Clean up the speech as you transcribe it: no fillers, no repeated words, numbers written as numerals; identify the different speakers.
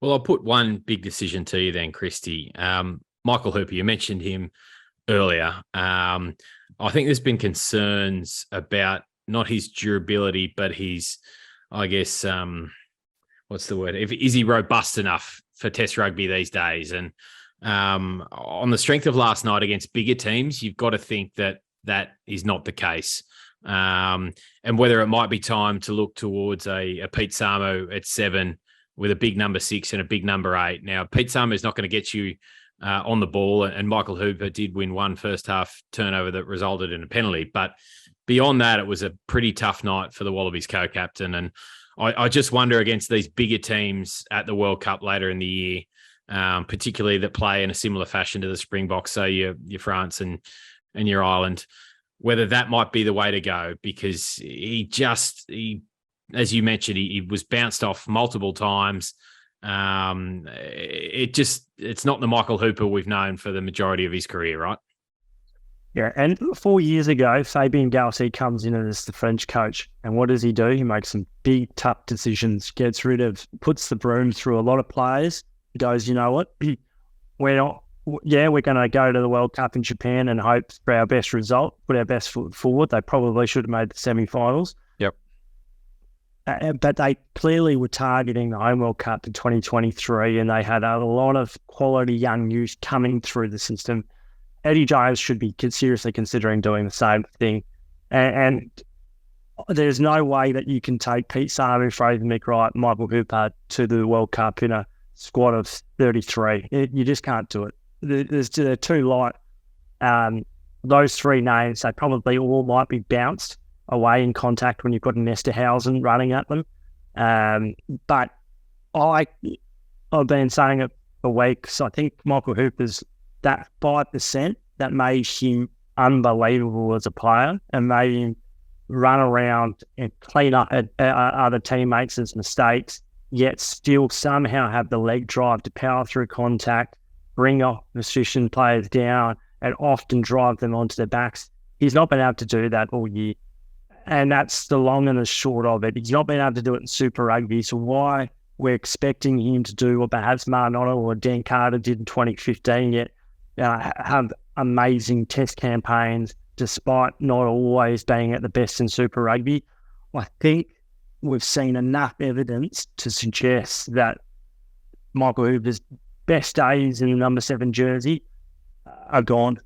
Speaker 1: Well, I'll put one big decision to you then, Christy. Michael Hooper, you mentioned him earlier. I think there's been concerns about not his durability, but his, I guess, what's the word? Is he robust enough for Test rugby these days? And on the strength of last night against bigger teams, you've got to think that that is not the case. And whether it might be time to look towards a Pete Samo at 7 with a big number 6 and a big number 8. Now, Pete Samo is not going to get you on the ball, and Michael Hooper did win one first half turnover that resulted in a penalty. But beyond that, it was a pretty tough night for the Wallabies co-captain. And I just wonder against these bigger teams at the World Cup later in the year, particularly that play in a similar fashion to the Springboks, so your France and your Ireland, whether that might be the way to go, because he as you mentioned, he was bounced off multiple times. It's not the Michael Hooper we've known for the majority of his career, right?
Speaker 2: Yeah, and 4 years ago, Fabien Galtier comes in as the French coach, and what does he do? He makes some big, tough decisions, puts the broom through a lot of players, goes, you know what, we're going to go to the World Cup in Japan and hope for our best result, put our best foot forward. They probably should have made the semi-finals.
Speaker 1: Yep.
Speaker 2: But they clearly were targeting the Home World Cup in 2023, and they had a lot of quality young youth coming through the system. Eddie Jones should be seriously considering doing the same thing. And there's no way that you can take Pete Samu, Fraser McWright, Michael Hooper to the World Cup in a squad of 33. You just can't do it. They're too light. Those three names, they probably all might be bounced away in contact when you've got an Esterhausen running at them. But I've been saying it for weeks. I think Michael Hooper's that 5% that made him unbelievable as a player and made him run around and clean up other teammates' mistakes, yet still somehow have the leg drive to power through contact, bring opposition players down, and often drive them onto their backs. He's not been able to do that all year. And that's the long and the short of it. He's not been able to do it in Super Rugby. So why we're expecting him to do what perhaps Marnotta or Dan Carter did in 2015, yet have amazing test campaigns despite not always being at the best in Super Rugby. I think we've seen enough evidence to suggest that Michael Hooper's best days in the number 7 jersey are gone.